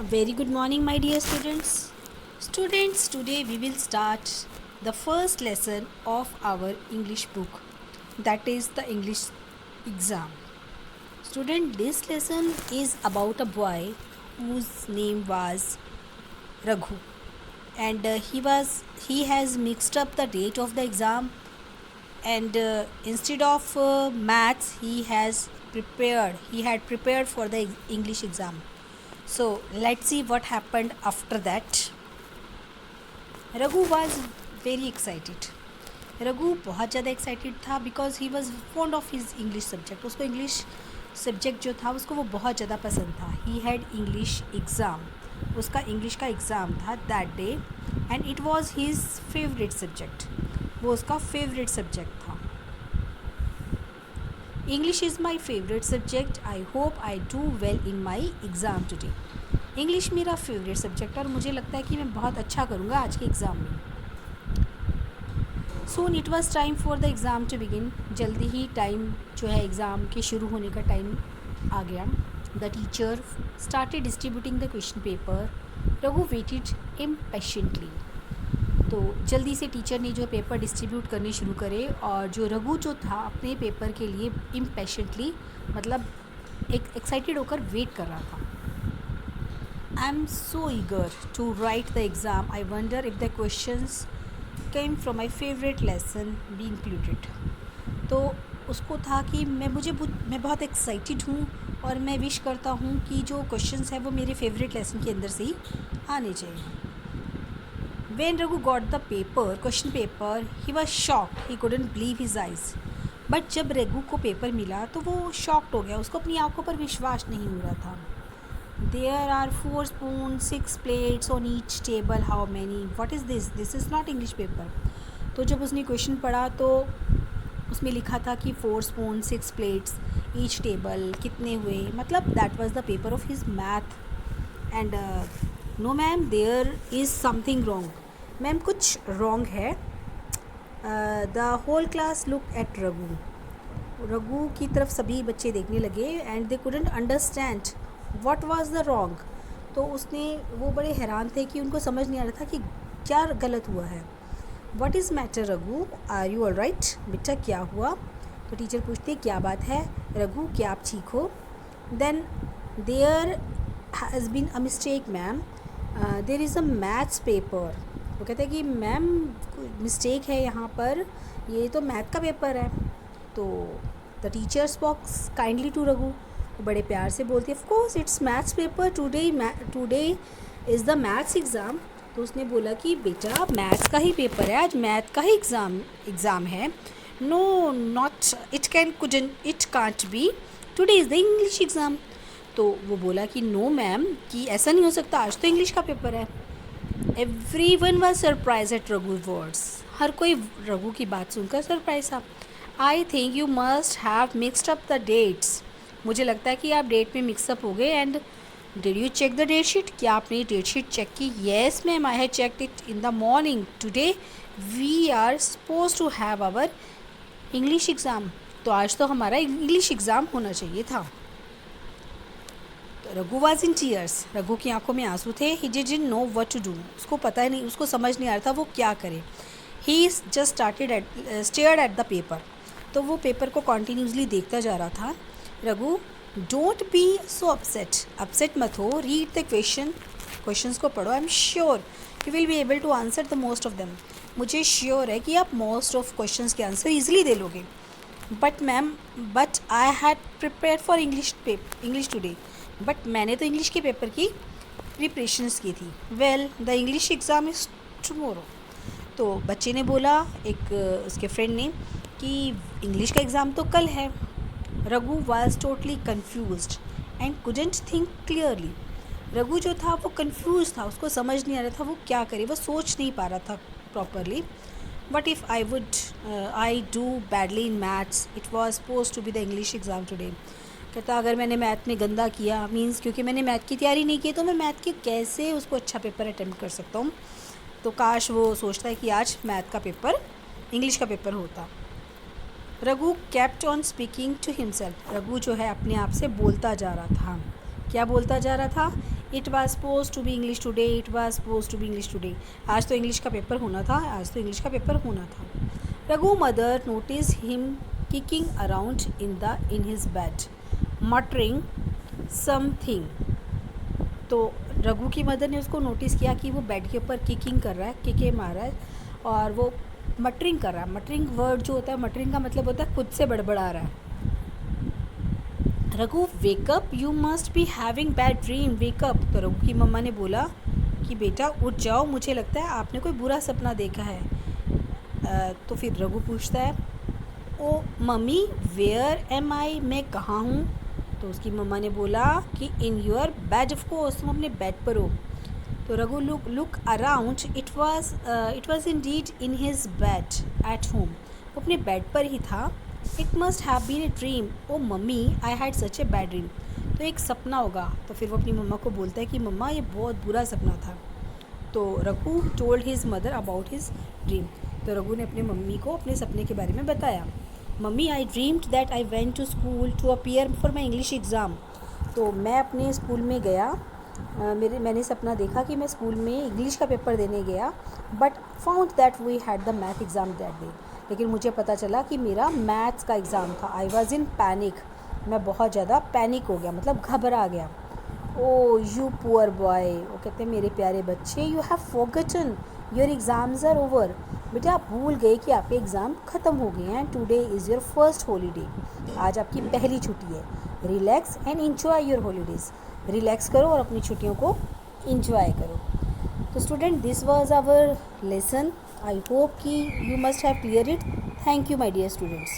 A very good morning, my dear students. Students, today we will start the first lesson of our English book, that is the English exam. Student, this lesson is about a boy whose name was Raghu, and he has mixed up the date of the exam, and instead of maths he had prepared for the English exam. So let's see what happened after that. Raghu was very excited. Raghu बहुत ज़्यादा excited था because he was fond of his English subject. उसको English subject जो था उसको वो बहुत ज़्यादा पसंद था. He had English exam. उसका इंग्लिश का एग्ज़ाम था that day and it was his favourite subject. वो उसका फेवरेट सब्जेक्ट था. English is my favourite subject. I hope I do well in my exam today. English मेरा favourite subject है और मुझे लगता है कि मैं बहुत अच्छा करूँगा आज के एग्ज़ाम में. Soon it was time for the exam to begin. जल्दी ही टाइम जो है एग्ज़ाम के शुरू होने का टाइम आ गया. The teacher started distributing the question paper. Raghu waited impatiently. तो जल्दी से टीचर ने जो पेपर डिस्ट्रीब्यूट करने शुरू करे और जो रघु जो था अपने पेपर के लिए इम्पेशेंटली मतलब एक एक्साइटेड होकर वेट कर रहा था. I am so eager to write the exam. I wonder if the questions came from my favourite lesson be included. तो उसको था कि मैं बहुत एक्साइटेड हूँ और मैं विश करता हूँ कि जो क्वेश्चंस है वो मेरे फेवरेट लेसन के अंदर से ही आने चाहिए. When Raghu got the question paper, he was shocked. He couldn't believe his eyes. But जब रघु को पेपर मिला तो वो शॉक्ड हो गया. उसको अपनी आंखों पर विश्वास नहीं हो रहा था. There are 4 spoons, 6 plates on each table. How many? What is this? This is not English paper. तो जब उसने क्वेश्चन पढ़ा तो उसमें लिखा था कि 4 spoon, 6 plates, each table कितने हुए. मतलब that was the paper of his math. And no ma'am, there is something wrong. Ma'am कुछ रॉन्ग है. The whole class look at Raghu. Raghu की तरफ सभी बच्चे देखने लगे and they couldn't understand what was the wrong. तो वो बड़े हैरान थे कि उनको समझ नहीं आ रहा था कि क्या गलत हुआ है. What is matter Raghu, are you all right. बेटा क्या हुआ. तो टीचर पूछते क्या बात है रघु, क्या आप ठीक हो. Then there has been a mistake ma'am. There is a maths paper. वो कहते हैं कि मैम मिस्टेक है यहाँ पर, ये तो मैथ का पेपर है. तो the teacher spokes kindly to Raghu. वो बड़े प्यार से बोलती है of course it's maths paper, today is the maths exam. तो उसने बोला कि बेटा मैथ्स का ही पेपर है, आज मैथ का ही एग्ज़ाम है. No not it can't be, today is the English exam. तो वो बोला कि नो मैम, कि ऐसा नहीं हो सकता, आज तो इंग्लिश का पेपर है. Everyone was surprised at Raghu's words. हर कोई रघु की बात सुनकर सरप्राइज था. I think you must have mixed up the dates. मुझे लगता है कि आप डेट में मिक्सअप हो गए. And did you check the date sheet, क्या आपने डेट शीट चेक की. Yes ma'am, I have checked it in the morning. Today we are suppose to have our English exam. तो आज तो हमारा इंग्लिश एग्ज़ाम होना चाहिए था. Raghu was in tears. Raghu की आंखों में आंसू थे. He didn't know what to do. उसको पता ही नहीं, उसको समझ नहीं आ रहा था वो क्या करे. He just stared at the paper. तो वो पेपर को कॉन्टीन्यूसली देखता जा रहा था. Raghu, don't be so upset मत हो. रीड द क्वेश्चंस को पढ़ो. I am sure you will be able to answer the most of them. मुझे श्योर है कि आप मोस्ट ऑफ क्वेश्चंस के आंसर ईजिली दे लोगे. But I had prepare for English today. But मैंने तो इंग्लिश के पेपर की प्रिपरेशंस की थी. Well the English exam is tomorrow. तो बच्चे ने बोला, एक उसके फ्रेंड ने, कि इंग्लिश का एग्ज़ाम तो कल है. Raghu was totally confused and couldn't think clearly. Raghu जो था वो कन्फ्यूज था, उसको समझ नहीं आ रहा था वो क्या करे. वो सोच नहीं पा रहा था properly. But if I do badly in maths, it was suppose to be the English exam today. कहता अगर मैंने मैथ में गंदा किया, मीन्स क्योंकि मैंने मैथ की तैयारी नहीं की, तो मैं मैथ की कैसे उसको अच्छा पेपर अटैम्प्ट कर सकता हूँ. तो काश वो सोचता है कि आज मैथ का पेपर इंग्लिश का पेपर होता. Raghu kept on speaking to himself. Raghu जो है अपने आप से बोलता जा रहा था. क्या बोलता जा रहा था. It was suppose to be English today, it was suppose to be English today. आज तो इंग्लिश का पेपर होना था, आज तो इंग्लिश का पेपर होना था। Raghu mother notice him kicking around in his bed muttering something. तो रघु की मदर ने उसको नोटिस किया कि वो बेड के ऊपर किकिंग कर रहा है, किके मार रहा है और वो मटरिंग कर रहा है। मटरिंग वर्ड जो होता है, मटरिंग का मतलब होता है खुद से बड़बड़ा रहा है। Raghu wake up, you must be having bad dream, wake up. तो रघु की मम्मा ने बोला कि बेटा उठ जाओ, मुझे लगता है आपने कोई बुरा सपना देखा है। तो फिर रघु पूछता है, oh mummy where am I, मैं कहाँ हूँ। तो उसकी मम्मा ने बोला कि in your bed, of course, तुम अपने बेड पर हो। तो Raghu look around, it was indeed in his bed at home, वो अपने बेड पर ही था। It must have been a dream, oh mummy I had such a bad dream, तो एक सपना होगा। तो फिर वो अपनी मम्मा को बोलता है कि मम्मा ये बहुत बुरा सपना था। तो Raghu told his mother about his dream. तो रघु ने अपने मम्मी को अपने सपने के बारे में बताया। Mummy I dreamed that I went to school to appear for my English exam. तो मैं अपने स्कूल में गया, मैंने सपना देखा कि मैं स्कूल में इंग्लिश का पेपर देने गया, but found that we had the math exam that day. लेकिन मुझे पता चला कि मेरा मैथ्स का एग्ज़ाम था। आई वॉज इन पैनिक, मैं बहुत ज़्यादा पैनिक हो गया, मतलब घबरा गया। ओ यू पुअर बॉय, वो कहते हैं मेरे प्यारे बच्चे, you have forgotten your exams are over, बेटा आप भूल गए कि आपके एग्ज़ाम ख़त्म हो गए हैं। Today is your first holiday, आज आपकी पहली छुट्टी है। Relax and enjoy your holidays, relax करो और अपनी छुट्टियों को इंजॉय करो। तो student, this was our lesson. I hope कि you must have clear it. Thank you my dear students.